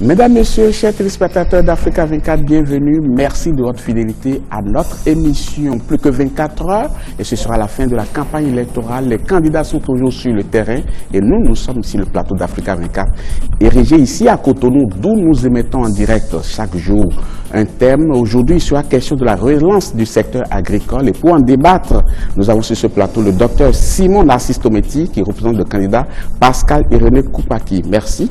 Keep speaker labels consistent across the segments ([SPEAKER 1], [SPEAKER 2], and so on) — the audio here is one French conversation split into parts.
[SPEAKER 1] Mesdames, Messieurs, chers téléspectateurs d'Africa 24, bienvenue. Merci de votre fidélité à notre émission. Plus que 24 heures et ce sera la fin de la campagne électorale. Les candidats sont toujours sur le terrain et nous sommes sur le plateau d'Africa 24, érigé ici à Cotonou, d'où nous émettons en direct chaque jour. Un thème, aujourd'hui, il sera question de la relance du secteur agricole. Et pour en débattre, nous avons sur ce plateau le docteur Simon Narcisse Tometi, qui représente le candidat Pascal Irénée Koupaki. Merci.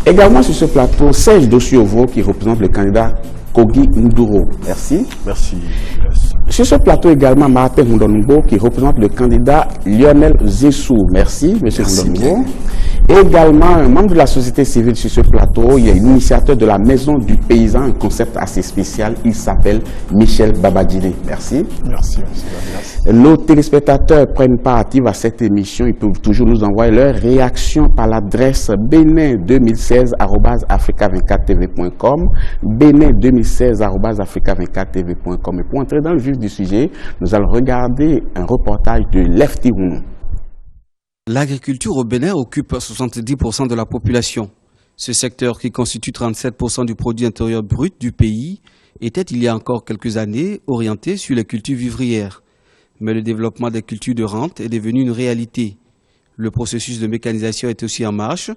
[SPEAKER 1] Également sur ce plateau, Serge Dossiovo qui représente le candidat Kogi Nduro. Merci.
[SPEAKER 2] Merci.
[SPEAKER 1] Sur ce plateau également, Martin Ndongo qui représente le candidat Lionel Zessou. Merci, monsieur Ndongo. Également, un membre de la société civile sur ce plateau, il y a l'initiateur de la Maison du Paysan, un concept assez spécial. Il s'appelle Michel Babadjili. Merci.
[SPEAKER 2] Merci.
[SPEAKER 1] Nos téléspectateurs prennent part active à cette émission. Ils peuvent toujours nous envoyer leur réaction par l'adresse benin2016@africa24tv.com, benin2016@africa24tv.com. Et pour entrer dans le vif du sujet, nous allons regarder un reportage de Lefty Hounou.
[SPEAKER 3] L'agriculture au Bénin occupe 70% de la population. Ce secteur, qui constitue 37% du produit intérieur brut du pays, était il y a encore quelques années orienté sur les cultures vivrières. Mais le développement des cultures de rente est devenu une réalité. Le processus de mécanisation est aussi en marche.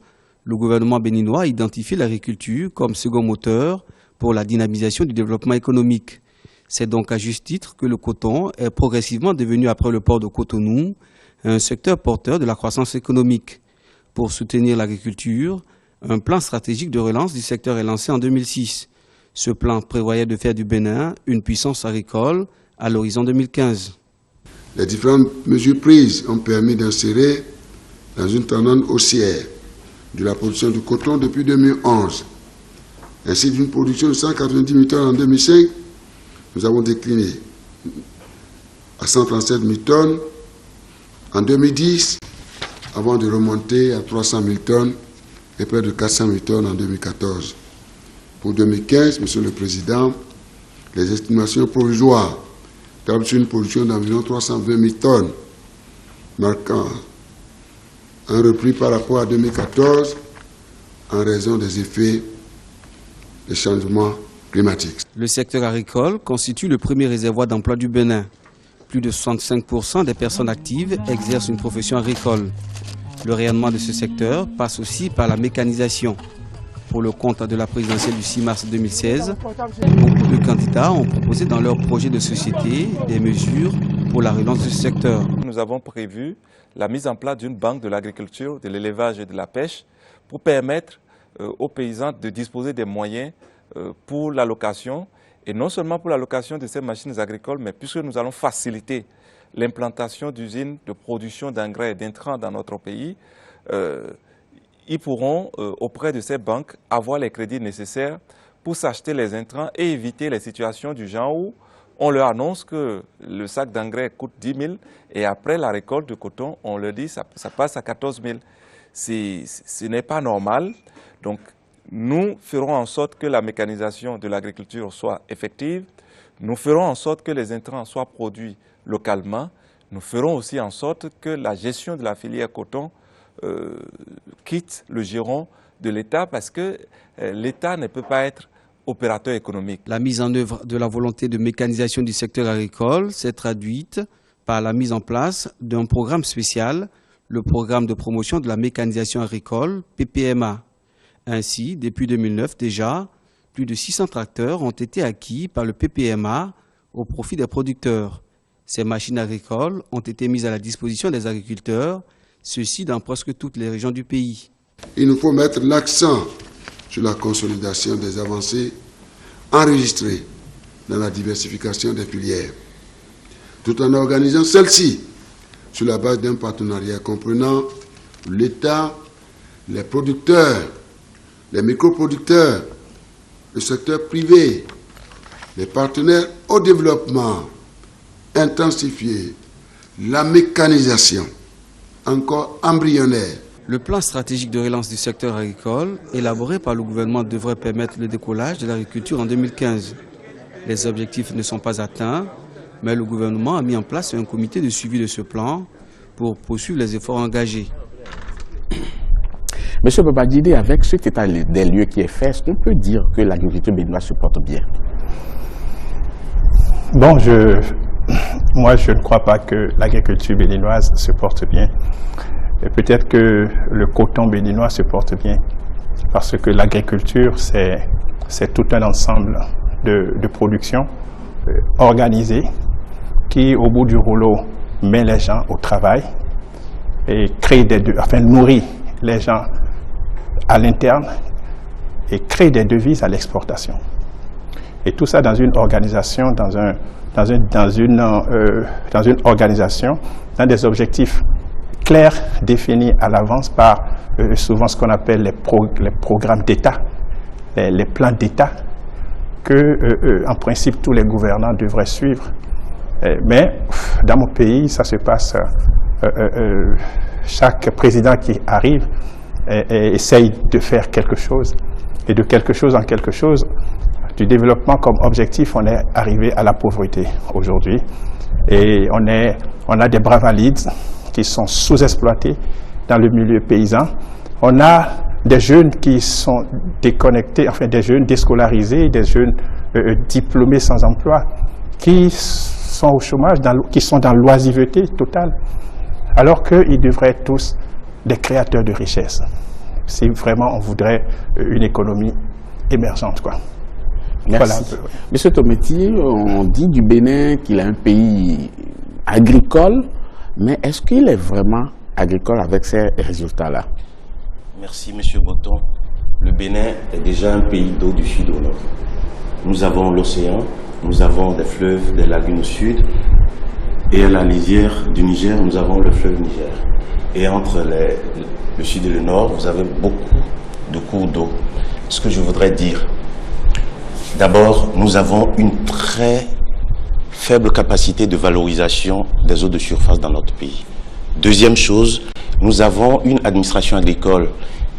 [SPEAKER 3] Le gouvernement béninois a identifié l'agriculture comme second moteur pour la dynamisation du développement économique. C'est donc à juste titre que le coton est progressivement devenu, après le port de Cotonou, un secteur porteur de la croissance économique. Pour soutenir l'agriculture, un plan stratégique de relance du secteur est lancé en 2006. Ce plan prévoyait de faire du Bénin une puissance agricole à l'horizon 2015.
[SPEAKER 4] Les différentes mesures prises ont permis d'insérer dans une tendance haussière de la production du coton depuis 2011. Ainsi, d'une production de 190 000 tonnes en 2005, nous avons décliné à 137 000 tonnes en 2010, avant de remonter à 300 000 tonnes et près de 400 000 tonnes en 2014. Pour 2015, Monsieur le Président, les estimations provisoires tablent sur une production d'environ 320 000 tonnes, marquant un repli par rapport à 2014 en raison des effets des changements climatiques.
[SPEAKER 3] Le secteur agricole constitue le premier réservoir d'emploi du Bénin. Plus de 65% des personnes actives exercent une profession agricole. Le rayonnement de ce secteur passe aussi par la mécanisation. Pour le compte de la présidentielle du 6 mars 2016, beaucoup de candidats ont proposé dans leur projet de société des mesures pour la relance de ce secteur.
[SPEAKER 5] Nous avons prévu la mise en place d'une banque de l'agriculture, de l'élevage et de la pêche pour permettre aux paysans de disposer des moyens pour l'allocation. Et non seulement pour l'allocation de ces machines agricoles, mais puisque nous allons faciliter l'implantation d'usines de production d'engrais et d'intrants dans notre pays, ils pourront, auprès de ces banques, avoir les crédits nécessaires pour s'acheter les intrants et éviter les situations du genre où on leur annonce que le sac d'engrais coûte 10 000 et après la récolte de coton, on leur dit que ça passe à 14 000. Ce n'est pas normal. Donc, nous ferons en sorte que la mécanisation de l'agriculture soit effective. Nous ferons en sorte que les intrants soient produits localement. Nous ferons aussi en sorte que la gestion de la filière coton quitte le giron de l'État parce que l'État ne peut pas être opérateur économique.
[SPEAKER 3] La mise en œuvre de la volonté de mécanisation du secteur agricole s'est traduite par la mise en place d'un programme spécial, le programme de promotion de la mécanisation agricole, PPMA. Ainsi, depuis 2009 déjà, plus de 600 tracteurs ont été acquis par le PPMA au profit des producteurs. Ces machines agricoles ont été mises à la disposition des agriculteurs, ceci dans presque toutes les régions du pays.
[SPEAKER 4] Il nous faut mettre l'accent sur la consolidation des avancées enregistrées dans la diversification des filières, tout en organisant celle-ci sur la base d'un partenariat comprenant l'État, les producteurs, les microproducteurs, le secteur privé, les partenaires au développement, intensifier la mécanisation, encore embryonnaire.
[SPEAKER 3] Le plan stratégique de relance du secteur agricole, élaboré par le gouvernement, devrait permettre le décollage de l'agriculture en 2015. Les objectifs ne sont pas atteints, mais le gouvernement a mis en place un comité de suivi de ce plan pour poursuivre les efforts engagés.
[SPEAKER 1] Monsieur Babadjide, avec cet état des lieux qui est fait, est-ce qu'on peut dire que l'agriculture béninoise se porte bien?
[SPEAKER 2] Bon, moi, je ne crois pas que l'agriculture béninoise se porte bien. Et peut-être que le coton béninois se porte bien, parce que l'agriculture, c'est tout un ensemble de production organisée qui, au bout du rouleau, met les gens au travail et nourrit les gens à l'interne et crée des devises à l'exportation. Et tout ça dans une organisation, dans une organisation, dans des objectifs clairs, définis à l'avance par souvent ce qu'on appelle les programmes d'État, les plans d'État, que en principe tous les gouvernants devraient suivre. Mais dans mon pays, ça se passe, chaque président qui arrive essaye de faire quelque chose, et de quelque chose en quelque chose, du développement comme objectif, on est arrivé à la pauvreté aujourd'hui. Et on a des bras valides qui sont sous-exploités dans le milieu paysan. On a des jeunes qui sont déconnectés, enfin des jeunes déscolarisés, des jeunes diplômés sans emploi, qui sont au chômage, qui sont dans l'oisiveté totale, alors qu'ils devraient être tous des créateurs de richesses, si vraiment on voudrait une économie émergente, quoi.
[SPEAKER 1] Merci.
[SPEAKER 2] Voilà un peu, oui.
[SPEAKER 1] Monsieur Tometi, on dit du Bénin qu'il est un pays agricole, mais est-ce qu'il est vraiment agricole avec ces résultats-là?
[SPEAKER 6] Merci, Monsieur Boton. Le Bénin est déjà un pays d'eau du sud au nord. Nous avons l'océan, nous avons des fleuves, des lagunes au sud, et à la lisière du Niger, nous avons le fleuve Niger. Et entre le sud et le nord, vous avez beaucoup de cours d'eau. Ce que je voudrais dire, d'abord, nous avons une très faible capacité de valorisation des eaux de surface dans notre pays. Deuxième chose, nous avons une administration agricole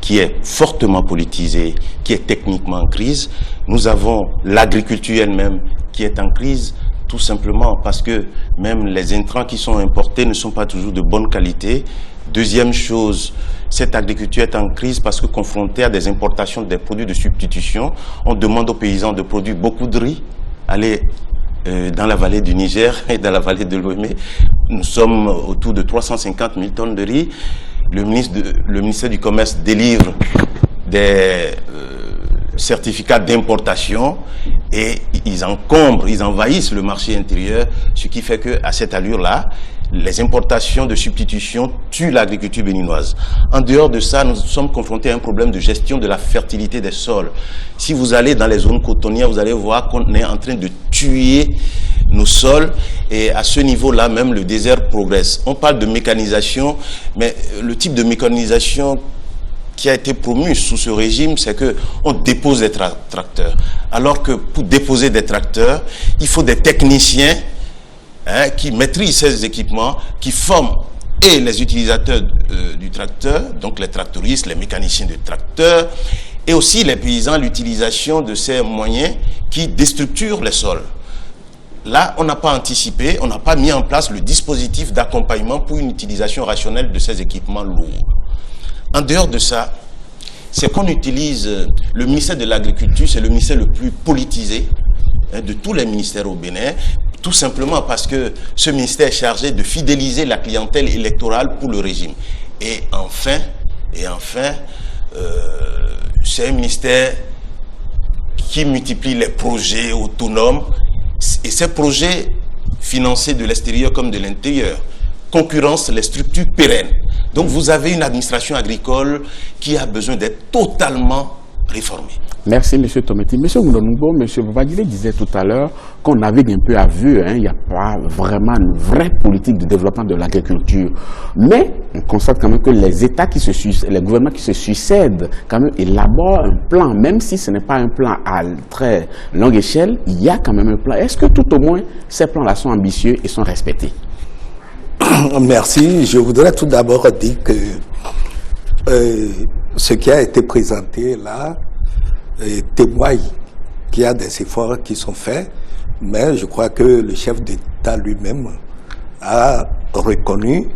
[SPEAKER 6] qui est fortement politisée, qui est techniquement en crise. Nous avons l'agriculture elle-même qui est en crise, tout simplement parce que même les intrants qui sont importés ne sont pas toujours de bonne qualité. Deuxième chose, cette agriculture est en crise parce que confrontée à des importations des produits de substitution, on demande aux paysans de produire beaucoup de riz. Allez dans la vallée du Niger et dans la vallée de l'Ouémé, nous sommes autour de 350 000 tonnes de riz. Le ministère du Commerce délivre des certificats d'importation et ils encombrent, ils envahissent le marché intérieur, ce qui fait qu'à cette allure-là, les importations de substitution tuent l'agriculture béninoise. En dehors de ça, nous sommes confrontés à un problème de gestion de la fertilité des sols. Si vous allez dans les zones cotonnières, vous allez voir qu'on est en train de tuer nos sols et à ce niveau-là, même le désert progresse. On parle de mécanisation, mais le type de mécanisation qui a été promu sous ce régime, c'est qu'on dépose des tracteurs. Alors que pour déposer des tracteurs, il faut des techniciens qui maîtrisent ces équipements, qui forment et les utilisateurs du tracteur, donc les tractoristes, les mécaniciens de tracteurs, et aussi les paysans à l'utilisation de ces moyens qui déstructurent les sols. Là, on n'a pas anticipé, on n'a pas mis en place le dispositif d'accompagnement pour une utilisation rationnelle de ces équipements lourds. En dehors de ça, c'est qu'on utilise le ministère de l'Agriculture, c'est le ministère le plus politisé de tous les ministères au Bénin, tout simplement parce que ce ministère est chargé de fidéliser la clientèle électorale pour le régime. Et enfin, c'est un ministère qui multiplie les projets autonomes et ces projets financés de l'extérieur comme de l'intérieur concurrencent les structures pérennes. Donc vous avez une administration agricole qui a besoin d'être totalement réformée.
[SPEAKER 1] Merci, M. Tometi. M. Ngounonoubo, M. Babadjide disait tout à l'heure qu'on navigue un peu à vue, il n'y a pas vraiment une vraie politique de développement de l'agriculture. Mais on constate quand même que les États les gouvernements qui se succèdent, quand même, élaborent un plan, même si ce n'est pas un plan à très longue échelle, il y a quand même un plan. Est-ce que tout au moins ces plans-là sont ambitieux et sont respectés?
[SPEAKER 7] Merci. Je voudrais tout d'abord dire que ce qui a été présenté là témoigne qu'il y a des efforts qui sont faits, mais je crois que le chef d'État lui-même a reconnu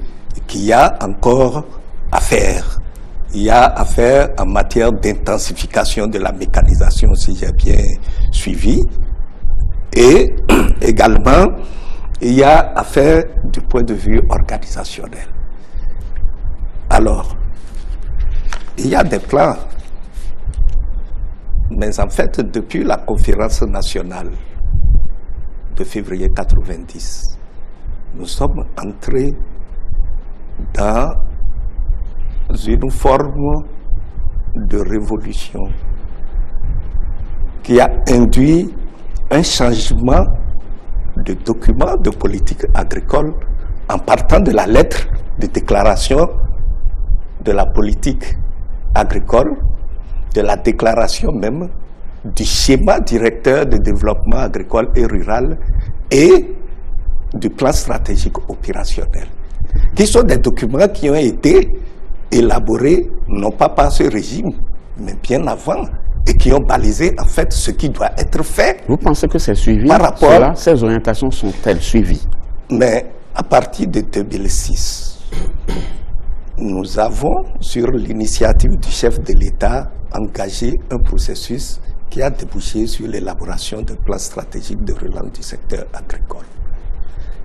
[SPEAKER 7] qu'il y a encore à faire. il y a à faire en matière d'intensification de la mécanisation, si j'ai bien suivi. Et également, il y a à faire du point de vue organisationnel. Alors, il y a des plans, mais en fait, depuis la conférence nationale de février 90, nous sommes entrés dans une forme de révolution qui a induit un changement de document de politique agricole en partant de la lettre de déclaration de la politique agricole, de la déclaration même du schéma directeur de développement agricole et rural et du plan stratégique opérationnel, qui sont des documents qui ont été élaborés non pas par ce régime, mais bien avant, et qui ont balisé en fait ce qui doit être fait.
[SPEAKER 1] Vous pensez que c'est suivi?
[SPEAKER 7] Par rapport,
[SPEAKER 1] ces orientations sont-elles suivies?
[SPEAKER 7] Mais à partir de 2006, nous avons, sur l'initiative du chef de l'État, engagé un processus qui a débouché sur l'élaboration d'un plan stratégique de relance du secteur agricole,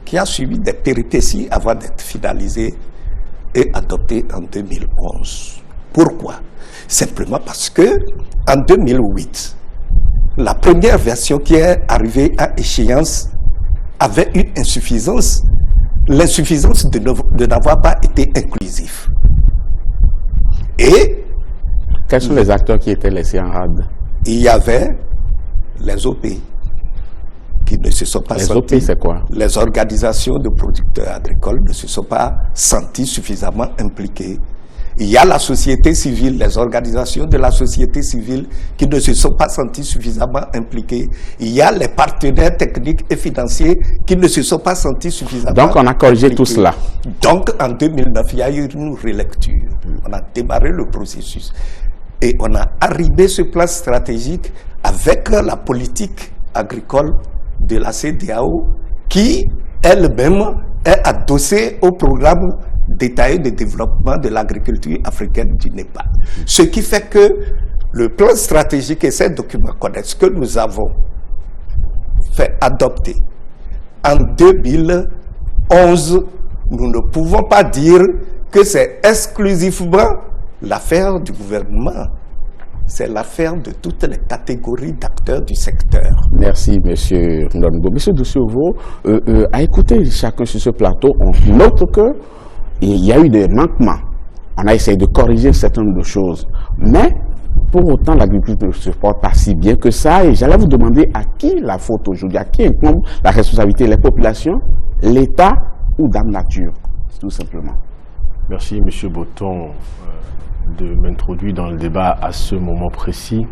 [SPEAKER 7] qui a suivi des péripéties avant d'être finalisé et adopté en 2011. Pourquoi? Simplement parce que en 2008, la première version qui est arrivée à échéance avait une insuffisance, l'insuffisance de n'avoir pas été inclusif. Et
[SPEAKER 1] quels sont les acteurs qui étaient laissés en rade?
[SPEAKER 7] Il y avait les OPI qui ne se sont pas sentis.
[SPEAKER 1] Les OPI, c'est quoi?
[SPEAKER 7] Les organisations de producteurs agricoles ne se sont pas sentis suffisamment impliqués. Il y a la société civile, les organisations de la société civile qui ne se sont pas sentis suffisamment impliqués. Il y a les partenaires techniques et financiers qui ne se sont pas sentis suffisamment impliqués.
[SPEAKER 1] Donc on a corrigé tout cela.
[SPEAKER 7] Donc en 2009, il y a eu une relecture. On a démarré le processus. Et on a arrivé ce plan stratégique avec la politique agricole de la CEDEAO qui, elle-même, est adossée au programme détaillé de développement de l'agriculture africaine du Népal. Ce qui fait que le plan stratégique et ces documents connexes que nous avons fait adopter en 2011, nous ne pouvons pas dire que c'est exclusivement l'affaire du gouvernement. C'est l'affaire de toutes les catégories d'acteurs du secteur.
[SPEAKER 1] Merci, M. Ndongo. M. Doussouvo, à écouter chacun sur ce plateau, on note qu'il y a eu des manquements. On a essayé de corriger un certain nombre de choses. Mais, pour autant, l'agriculture ne se porte pas si bien que ça. Et j'allais vous demander à qui la faute aujourd'hui, à qui incombe la responsabilité, les populations, l'État ou Dame Nature, tout simplement.
[SPEAKER 8] Merci, M. Boton, de m'introduire dans le débat à ce moment précis.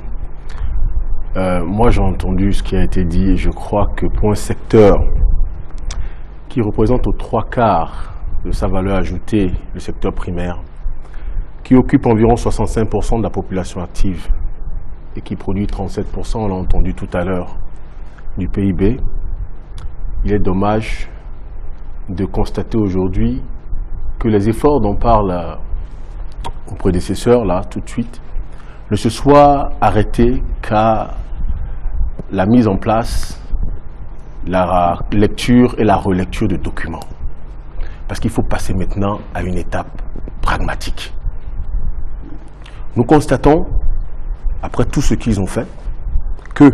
[SPEAKER 8] Moi, j'ai entendu ce qui a été dit et je crois que pour un secteur qui représente aux 3/4 de sa valeur ajoutée, le secteur primaire, qui occupe environ 65% de la population active et qui produit 37%, on l'a entendu tout à l'heure, du PIB, il est dommage de constater aujourd'hui que les efforts dont parle mon prédécesseur, là, tout de suite, ne se soient arrêtés qu'à la mise en place, la lecture et la relecture de documents. Parce qu'il faut passer maintenant à une étape pragmatique. Nous constatons, après tout ce qu'ils ont fait, que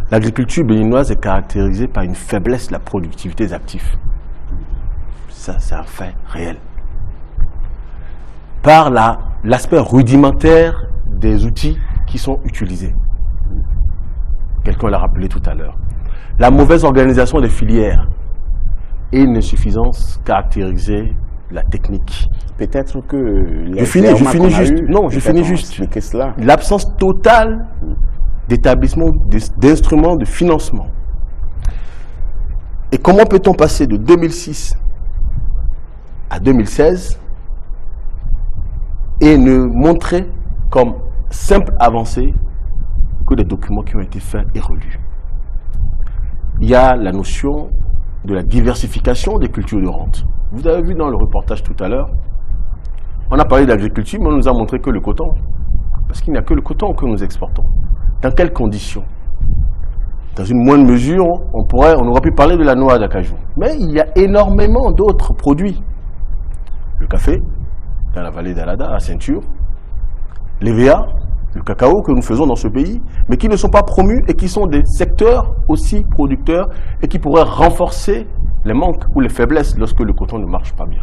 [SPEAKER 8] l'agriculture béninoise est caractérisée par une faiblesse de la productivité des actifs. Ça, c'est un fait réel. Par l'aspect rudimentaire des outils qui sont utilisés. Quelqu'un l'a rappelé tout à l'heure. La mauvaise organisation des filières et une insuffisance caractérisée de la technique.
[SPEAKER 1] Peut-être que...
[SPEAKER 8] Je finis juste. Non, je finis juste. L'absence totale d'établissements, d'instruments de financement. Et comment peut-on passer de 2006 à 2016 et ne montrer comme simple avancée que des documents qui ont été faits et relus? Il y a la notion de la diversification des cultures de rente. Vous avez vu dans le reportage tout à l'heure On a parlé d'agriculture, mais on nous a montré que le coton. Parce qu'il n'y a que le coton que nous exportons. Dans quelles conditions? Dans une moindre mesure, on aurait pu parler de la noix d'acajou. Mais il y a énormément d'autres produits. Le café, dans la vallée d'Alada, à Ceinture, l'EVA, le cacao que nous faisons dans ce pays, mais qui ne sont pas promus et qui sont des secteurs aussi producteurs et qui pourraient renforcer les manques ou les faiblesses lorsque le coton ne marche pas bien.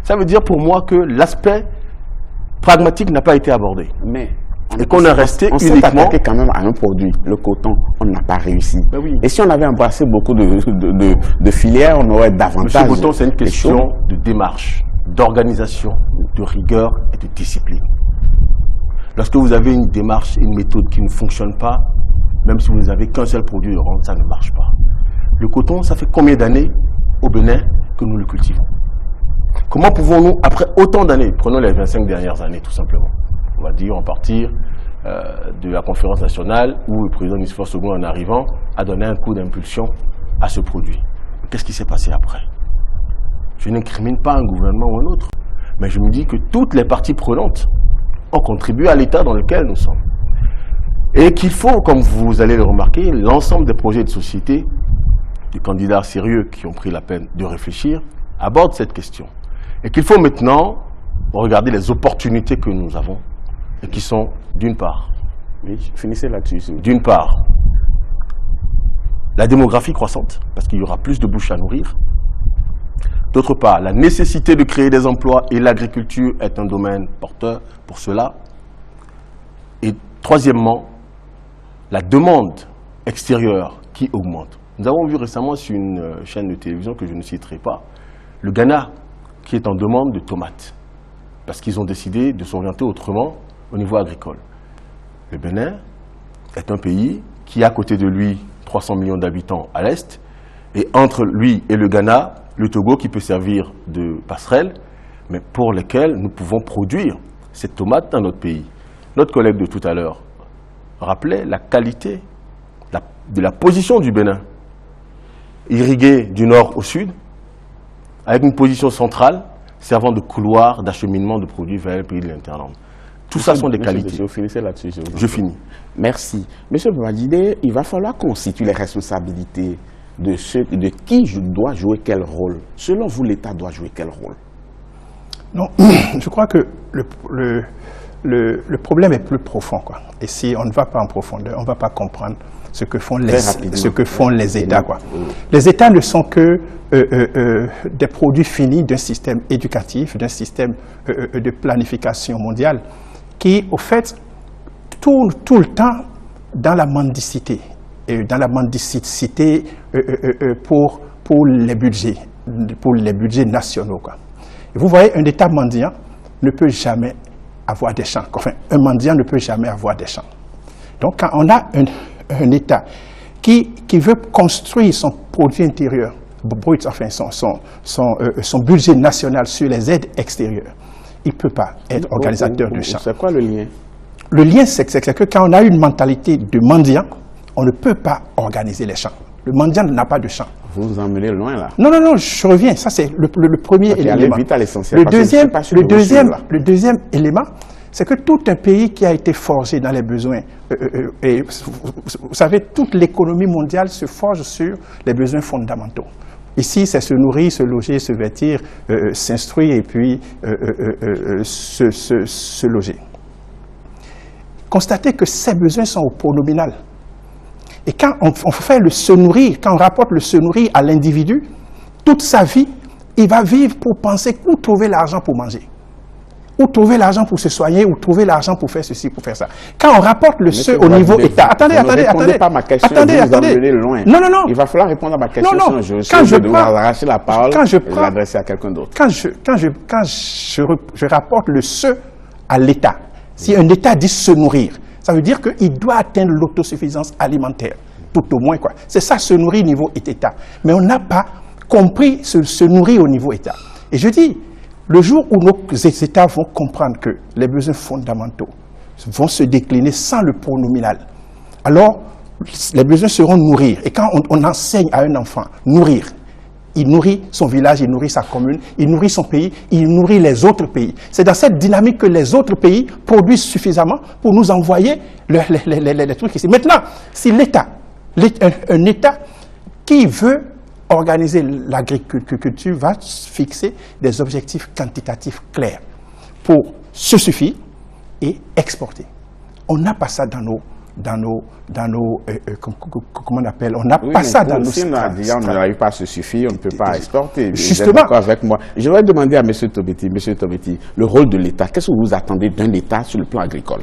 [SPEAKER 8] Ça veut dire pour moi que l'aspect pragmatique n'a pas été abordé.
[SPEAKER 1] Mais
[SPEAKER 8] et qu'on est resté
[SPEAKER 1] on
[SPEAKER 8] uniquement...
[SPEAKER 1] s'est attaqué quand même à un produit, le coton, on n'a pas réussi.
[SPEAKER 8] Ben oui.
[SPEAKER 1] Et si on avait embrassé beaucoup de filières, on aurait davantage...
[SPEAKER 8] Monsieur Boton, c'est une question de démarche, d'organisation, de rigueur et de discipline. Lorsque vous avez une démarche, une méthode qui ne fonctionne pas, même si vous n'avez qu'un seul produit de rente, ça ne marche pas. Le coton, ça fait combien d'années au Bénin que nous le cultivons? Comment pouvons-nous, après autant d'années, prenons les 25 dernières années tout simplement, on va dire en partir de la conférence nationale où le président Nisfor Sogo en arrivant a donné un coup d'impulsion à ce produit. Qu'est-ce qui s'est passé après? Je n'incrimine pas un gouvernement ou un autre, mais je me dis que toutes les parties prenantes ont contribué à l'état dans lequel nous sommes. Et qu'il faut, comme vous allez le remarquer, l'ensemble des projets de société, des candidats sérieux qui ont pris la peine de réfléchir, abordent cette question. Et qu'il faut maintenant regarder les opportunités que nous avons et qui sont, d'une part,
[SPEAKER 1] oui, finissez là-dessus.
[SPEAKER 8] D'une part, la démographie croissante, parce qu'il y aura plus de bouches à nourrir. D'autre part, la nécessité de créer des emplois et l'agriculture est un domaine porteur pour cela. Et troisièmement, la demande extérieure qui augmente. Nous avons vu récemment sur une chaîne de télévision que je ne citerai pas, le Ghana qui est en demande de tomates, parce qu'ils ont décidé de s'orienter autrement au niveau agricole. Le Bénin est un pays qui a à côté de lui 300 millions d'habitants à l'est, et entre lui et le Ghana, le Togo qui peut servir de passerelle, mais pour lesquels nous pouvons produire cette tomate dans notre pays. Notre collègue de tout à l'heure rappelait la qualité de la position du Bénin, irrigué du nord au sud, avec une position centrale servant de couloir d'acheminement de produits vers le pays de l'interland. Tout ça sont des qualités.
[SPEAKER 1] Vous finissez là-dessus.
[SPEAKER 8] Je finis.
[SPEAKER 1] Merci. Monsieur Babajide, il va falloir qu'on situe les responsabilités de qui doit jouer quel rôle. Selon vous, l'État doit jouer quel rôle?
[SPEAKER 2] Non, je crois que le problème est plus profond, quoi. Et si on ne va pas en profondeur, on ne va pas comprendre ce que font les États, quoi. Les États ne sont que des produits finis d'un système éducatif, d'un système de planification mondiale qui, au fait, tourne tout le temps dans la mendicité. Dans la mendicité pour les budgets nationaux, quoi. Et vous voyez, un État mendiant ne peut jamais avoir des champs. Enfin, un mendiant ne peut jamais avoir des champs. Donc, quand on a un État qui veut construire son produit intérieur brut, enfin son budget national sur les aides extérieures, il ne peut pas être organisateur de champs.
[SPEAKER 1] C'est quoi le lien? Le
[SPEAKER 2] lien, c'est que quand on a une mentalité de mendiant, on ne peut pas organiser les champs. Le mendiant n'a pas de champ.
[SPEAKER 1] Vous vous emmenez loin, là.
[SPEAKER 2] Non, je reviens. Ça, c'est le premier élément.
[SPEAKER 1] Allez vite à l'essentiel.
[SPEAKER 2] Le deuxième élément, c'est que tout un pays qui a été forgé dans les besoins, et vous savez, toute l'économie mondiale se forge sur les besoins fondamentaux. Ici, c'est se nourrir, se loger, se vêtir, s'instruire et puis se loger. Constatez que ces besoins sont au pronominal. Et quand on fait le se nourrir, quand on rapporte le se nourrir à l'individu, toute sa vie, il va vivre pour penser où trouver l'argent pour manger, où trouver l'argent pour se soigner, où trouver l'argent pour faire ceci, pour faire ça. Quand on rapporte le se au niveau État... Attendez.
[SPEAKER 1] Pas ma question, attendez. Loin.
[SPEAKER 2] Non.
[SPEAKER 1] Il va falloir répondre à ma question.
[SPEAKER 2] Non.
[SPEAKER 1] Quand je devoir arracher la parole et l'adresser à quelqu'un d'autre.
[SPEAKER 2] Quand je rapporte le se à l'État, si un État dit se nourrir, ça veut dire qu'il doit atteindre l'autosuffisance alimentaire, tout au moins, quoi. C'est ça, se nourrir au niveau État. Mais on n'a pas compris se nourrir au niveau État. Et je dis, le jour où nos États vont comprendre que les besoins fondamentaux vont se décliner sans le pronominal, alors les besoins seront nourrir. Et quand on enseigne à un enfant nourrir,
[SPEAKER 9] il nourrit son village, il nourrit sa commune, il nourrit son pays, il nourrit les autres pays. C'est dans cette dynamique que les autres pays produisent suffisamment pour nous envoyer les trucs ici. Maintenant, si un État qui veut organiser l'agriculture va fixer des objectifs quantitatifs clairs pour se suffire et exporter. On n'a pas ça dans nos comment on appelle, on n'a pas ça dans nos
[SPEAKER 1] stratégies. On n'arrive pas à se suffire, on ne peut pas exporter.
[SPEAKER 9] Justement.
[SPEAKER 1] Avec moi. Je vais demander à M. Tobeti, le rôle de l'État. Qu'est-ce que vous attendez d'un État sur le plan agricole?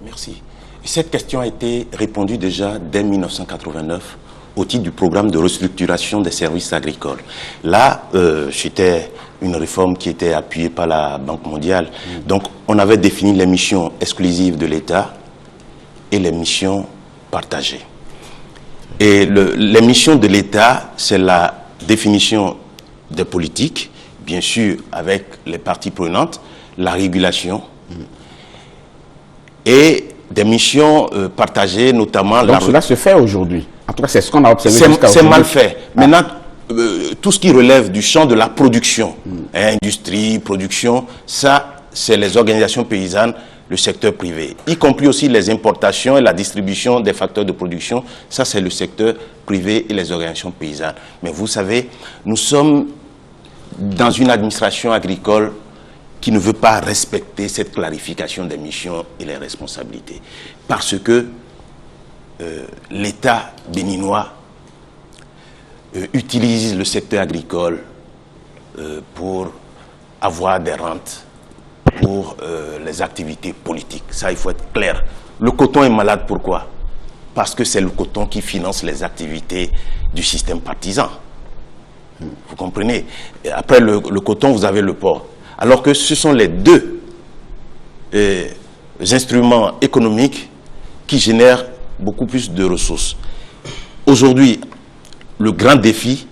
[SPEAKER 6] Merci. Cette question a été répondue déjà dès 1989 au titre du programme de restructuration des services agricoles. Là, c'était une réforme qui était appuyée par la Banque mondiale. Donc, on avait défini les missions exclusives de l'État et les missions partagées. Et les missions de l'État, c'est la définition des politiques, bien sûr avec les parties prenantes, la régulation, et des missions partagées, notamment...
[SPEAKER 1] Donc cela se fait aujourd'hui. En tout cas, c'est ce qu'on a observé jusqu'à aujourd'hui.
[SPEAKER 6] C'est mal fait. Maintenant, tout ce qui relève du champ de la production, industrie, production, ça, c'est les organisations paysannes, le secteur privé, y compris aussi les importations et la distribution des facteurs de production. Ça, c'est le secteur privé et les organisations paysannes. Mais vous savez, nous sommes dans une administration agricole qui ne veut pas respecter cette clarification des missions et les responsabilités. Parce que l'État béninois utilise le secteur agricole pour avoir des rentes pour les activités politiques. Ça, il faut être clair. Le coton est malade, pourquoi? Parce que c'est le coton qui finance les activités du système partisan. Vous comprenez? Et après le coton, vous avez le porc. Alors que ce sont les deux instruments économiques qui génèrent beaucoup plus de ressources. Aujourd'hui, le grand défi,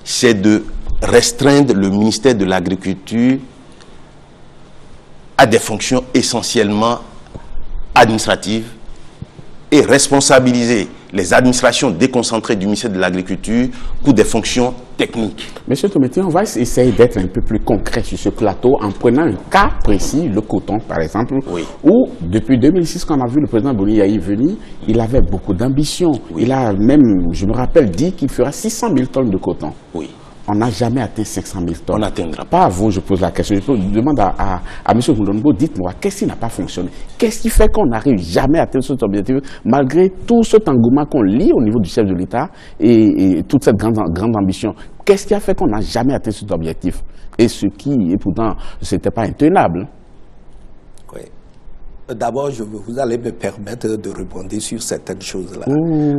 [SPEAKER 6] c'est de restreindre le ministère de l'Agriculture à des fonctions essentiellement administratives et responsabiliser les administrations déconcentrées du ministère de l'Agriculture pour des fonctions techniques.
[SPEAKER 1] Monsieur Tobeti, on va essayer d'être un peu plus concret sur ce plateau en prenant un cas précis, le coton par exemple, où depuis 2006, quand on a vu le président Boni Yayi venir, il avait beaucoup d'ambition. Il a même, je me rappelle, dit qu'il fera 600 000 tonnes de coton. On n'a jamais atteint 500 000 tonnes.
[SPEAKER 6] On n'atteindra
[SPEAKER 1] pas. À vous, je pose la question. Je demande à M. Koulongo, dites-moi, qu'est-ce qui n'a pas fonctionné? Qu'est-ce qui fait qu'on n'arrive jamais à atteindre cet objectif, malgré tout cet engouement qu'on lit au niveau du chef de l'État et toute cette grande ambition? Qu'est-ce qui a fait qu'on n'a jamais atteint cet objectif? Et ce qui, et pourtant, ce n'était pas intenable.
[SPEAKER 7] Oui. D'abord, vous allez me permettre de répondre sur certaines choses-là.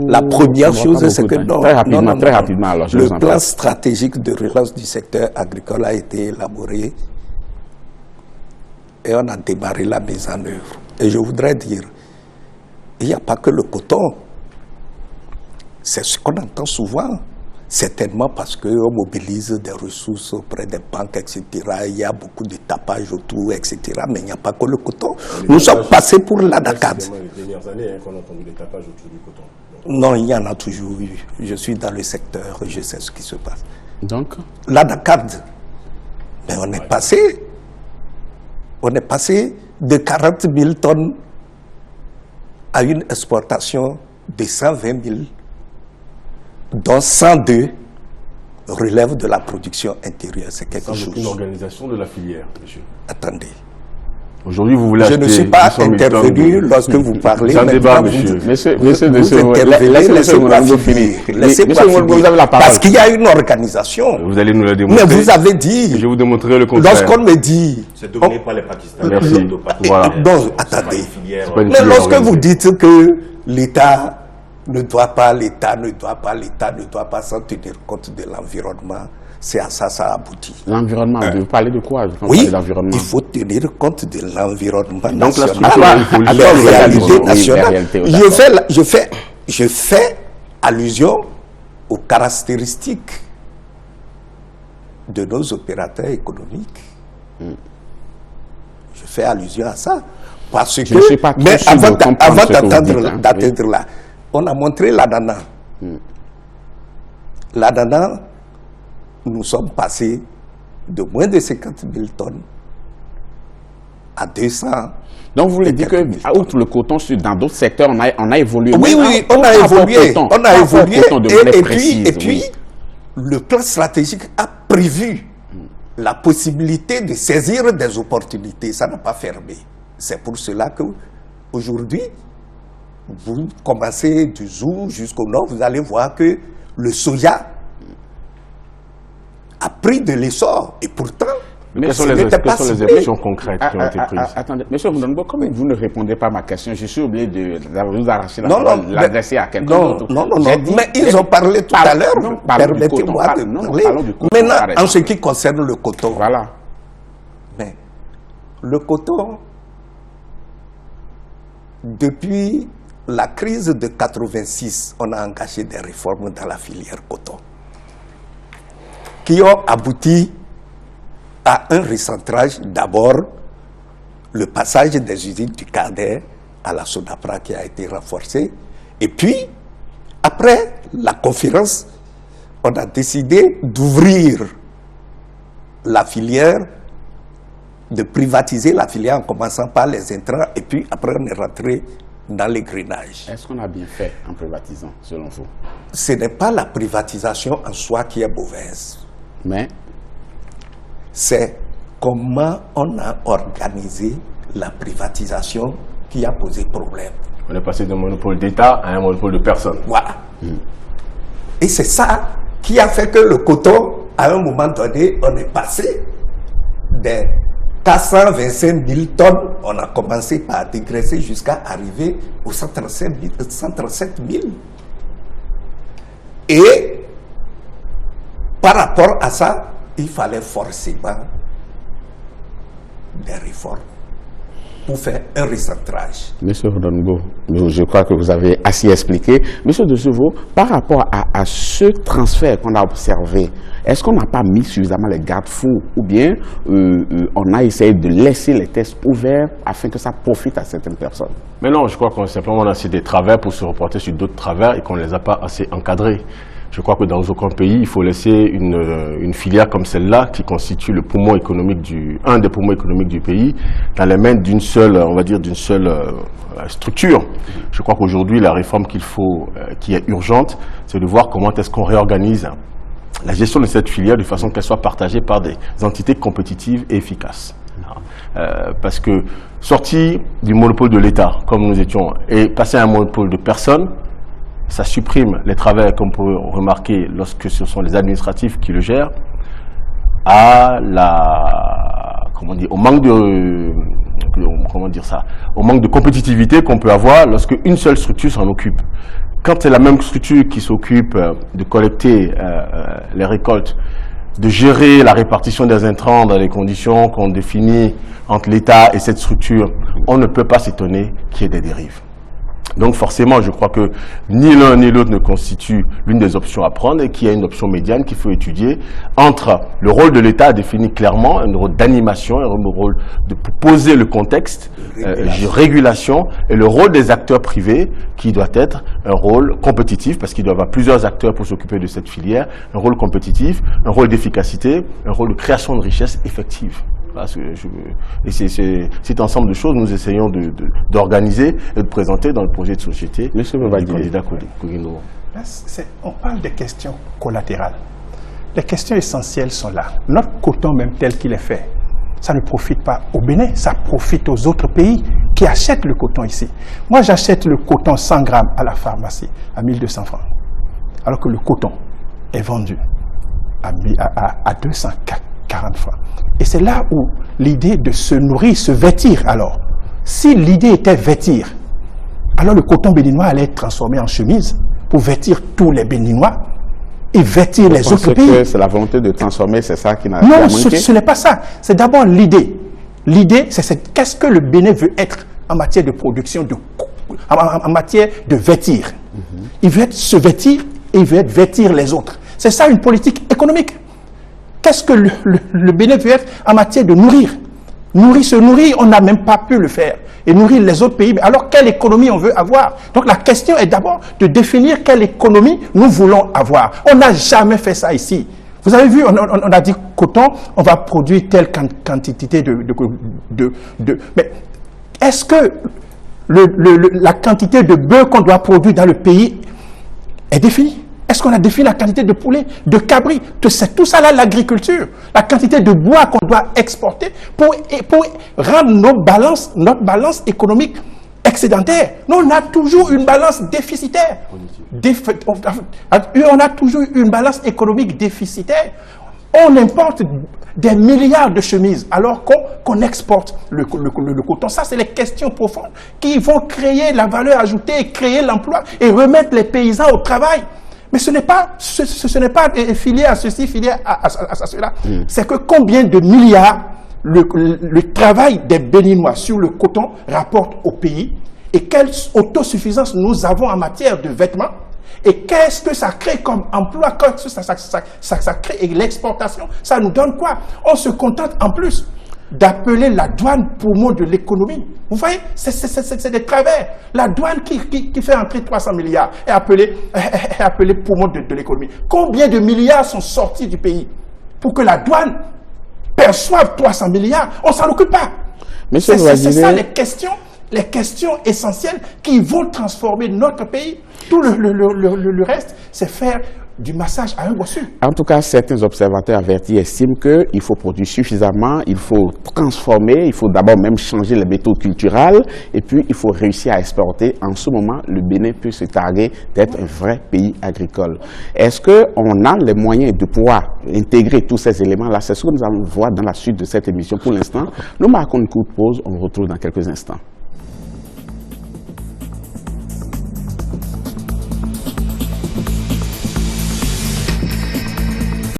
[SPEAKER 7] La première chose, c'est que
[SPEAKER 1] très rapidement, alors,
[SPEAKER 7] le plan stratégique de relance du secteur agricole a été élaboré et on a démarré la mise en œuvre. Et je voudrais dire, il n'y a pas que le coton. C'est ce qu'on entend souvent. Certainement parce qu'on mobilise des ressources auprès des banques, etc. Il y a beaucoup de tapage autour, etc. Mais il n'y a pas que le coton. Nous sommes passés pour l'ADACAD.
[SPEAKER 8] Les dernières années qu'on a entendu des tapages autour du coton.
[SPEAKER 7] Non, il y en a toujours eu. Je suis dans le secteur, je sais ce qui se passe.
[SPEAKER 1] Donc
[SPEAKER 7] l'ADACAD, mais on est passé de 40 000 tonnes à une exportation de 120 000, dont 102 relèvent de la production intérieure. C'est quelque chose.
[SPEAKER 8] Une organisation de la filière, monsieur.
[SPEAKER 7] Attendez.
[SPEAKER 8] Aujourd'hui, vous voulez
[SPEAKER 7] Je ne suis pas intervenu lorsque vous parlez.
[SPEAKER 8] C'est un débat, monsieur.
[SPEAKER 7] Laissez-moi finir. Parce qu'il y a une organisation.
[SPEAKER 8] Vous allez nous la démontrer.
[SPEAKER 7] Mais vous avez dit.
[SPEAKER 8] Je vais vous démontrer le contraire.
[SPEAKER 7] Lorsqu'on me dit.
[SPEAKER 6] C'est dominé par les Pakistanais.
[SPEAKER 8] Merci. Voilà.
[SPEAKER 7] Donc, attendez. Mais lorsque vous dites que l'État ne doit pas s'en tenir compte de l'environnement, c'est à ça aboutit.
[SPEAKER 1] L'environnement, vous parlez de quoi?
[SPEAKER 7] Oui, il faut tenir compte de l'environnement national,
[SPEAKER 1] la
[SPEAKER 7] réalité nationale. Je fais allusion aux caractéristiques de nos opérateurs économiques. Je fais allusion à ça. Parce que, mais avant d'atteindre là, on a montré l'ananas. L'ananas, nous sommes passés de moins de 50 000 tonnes à 200.
[SPEAKER 1] Donc vous voulez dire que, outre le coton, dans d'autres secteurs, on a évolué.
[SPEAKER 7] Oui, oui, on a évolué. On a évolué. Et puis, le plan stratégique a prévu la possibilité de saisir des opportunités. Ça n'a pas fermé. C'est pour cela que aujourd'hui, vous commencez du Zou jusqu'au nord, vous allez voir que le soja a pris de l'essor. Et pourtant,
[SPEAKER 8] mais quelles sont les actions concrètes qui ont été prises?
[SPEAKER 1] Attendez, monsieur Moudongo, comme vous ne répondez pas à ma question, je suis obligé de vous arracher la parole, l'adresser à quelqu'un d'autre.
[SPEAKER 7] Non, mais ils ont parlé tout à l'heure. Permettez-moi de parler. Maintenant, en ce qui concerne le coton.
[SPEAKER 1] Voilà.
[SPEAKER 7] Mais le coton, depuis la crise de 86, on a engagé des réformes dans la filière coton qui ont abouti à un recentrage. D'abord, le passage des usines du Cadet à la Sonapra qui a été renforcé. Et puis, après la conférence, on a décidé d'ouvrir la filière, de privatiser la filière en commençant par les intrants. Et puis, après, on est rentré dans les grenages.
[SPEAKER 1] Est-ce qu'on a bien fait en privatisant, selon vous?
[SPEAKER 7] Ce n'est pas la privatisation en soi qui est mauvaise.
[SPEAKER 1] Mais
[SPEAKER 7] c'est comment on a organisé la privatisation qui a posé problème.
[SPEAKER 8] On est passé d'un monopole d'État à un monopole de personne.
[SPEAKER 7] Voilà. Et c'est ça qui a fait que le coton, à un moment donné, on est passé des 425 000 tonnes, on a commencé par dégraisser jusqu'à arriver aux 137 000. Et par rapport à ça, il fallait forcément des réformes pour faire un recentrage.
[SPEAKER 1] Monsieur Rodongo, je crois que vous avez assez expliqué. Monsieur De Chevaux, par rapport à ce transfert qu'on a observé, est-ce qu'on n'a pas mis suffisamment les garde-fous ou bien on a essayé de laisser les tests ouverts afin que ça profite à certaines personnes?
[SPEAKER 8] Mais non, je crois qu'on simplement a essayé des travers pour se reporter sur d'autres travers et qu'on ne les a pas assez encadrés. Je crois que dans aucun pays, il faut laisser une filière comme celle-là, qui constitue le poumon économique un des poumons économiques du pays, dans les mains d'une seule, on va dire, d'une seule structure. Je crois qu'aujourd'hui, la réforme qui est urgente, c'est de voir comment est-ce qu'on réorganise la gestion de cette filière de façon qu'elle soit partagée par des entités compétitives et efficaces. Parce que sortir du monopole de l'État, comme nous étions, et passer à un monopole de personnes, ça supprime les travers qu'on peut remarquer lorsque ce sont les administratifs qui le gèrent, au manque de compétitivité qu'on peut avoir lorsque une seule structure s'en occupe. Quand c'est la même structure qui s'occupe de collecter les récoltes, de gérer la répartition des intrants dans les conditions qu'on définit entre l'État et cette structure, on ne peut pas s'étonner qu'il y ait des dérives. Donc forcément, je crois que ni l'un ni l'autre ne constitue l'une des options à prendre et qu'il y a une option médiane qu'il faut étudier entre le rôle de l'État défini clairement, un rôle d'animation, un rôle de poser le contexte, régulation, et le rôle des acteurs privés qui doit être un rôle compétitif parce qu'il doit y avoir plusieurs acteurs pour s'occuper de cette filière, un rôle compétitif, un rôle d'efficacité, un rôle de création de richesse effective. Et cet ensemble de choses, nous essayons d'organiser et de présenter dans le projet de société du candidat Kouguino.
[SPEAKER 9] On parle des questions collatérales. Les questions essentielles sont là. Notre coton, même tel qu'il est fait, ça ne profite pas au Bénin, ça profite aux autres pays qui achètent le coton ici. Moi, j'achète le coton 100 grammes à la pharmacie à 1200 francs, alors que le coton est vendu à 240 francs. Et c'est là où l'idée de se nourrir, se vêtir alors. Si l'idée était vêtir, alors le coton béninois allait être transformé en chemise pour vêtir tous les Béninois et vêtir les autres pays.
[SPEAKER 1] C'est la volonté de transformer, c'est ça qui n'a
[SPEAKER 9] pas
[SPEAKER 1] manqué?
[SPEAKER 9] Non, ce n'est pas ça. C'est d'abord l'idée. L'idée, c'est qu'est-ce que le Bénin veut être en matière de production, en matière de vêtir. Il veut se vêtir et il veut vêtir les autres. C'est ça une politique économique. Qu'est-ce que le Bénin veut être en matière de nourrir? Se nourrir, on n'a même pas pu le faire. Et nourrir les autres pays. Alors, quelle économie on veut avoir? Donc, la question est d'abord de définir quelle économie nous voulons avoir. On n'a jamais fait ça ici. Vous avez vu, on a dit coton, on va produire telle quantité mais est-ce que la quantité de bœuf qu'on doit produire dans le pays est définie? Est-ce qu'on a défini la quantité de poulet, de cabri? C'est tout ça là l'agriculture. La quantité de bois qu'on doit exporter pour rendre notre balance économique excédentaire. Nous, on a toujours une balance déficitaire. On a toujours une balance économique déficitaire. On importe des milliards de chemises alors qu'on exporte le coton. Ça, c'est les questions profondes qui vont créer la valeur ajoutée, créer l'emploi et remettre les paysans au travail. Mais ce n'est pas filié à ceci, filié à cela. C'est que combien de milliards le travail des Béninois sur le coton rapporte au pays et quelle autosuffisance nous avons en matière de vêtements et qu'est-ce que ça crée comme emploi, qu'est-ce que ça crée et l'exportation, ça nous donne quoi? On se contente en plus d'appeler la douane poumon de l'économie. Vous voyez, c'est des travers. La douane qui fait entrer 300 milliards est appelée poumon de l'économie. Combien de milliards sont sortis du pays pour que la douane perçoive 300 milliards? On ne s'en occupe pas. C'est ça les questions essentielles qui vont transformer notre pays. Tout le reste, c'est faire du massage à un bossu.
[SPEAKER 1] En tout cas, certains observateurs avertis estiment qu'il faut produire suffisamment, il faut transformer, il faut d'abord même changer les méthodes culturelles et puis il faut réussir à exporter. En ce moment, le Bénin peut se targuer d'être un vrai pays agricole. Est-ce qu'on a les moyens de pouvoir intégrer tous ces éléments-là? C'est ce que nous allons voir dans la suite de cette émission. Pour l'instant, nous marquons une courte pause, on se retrouve dans quelques instants.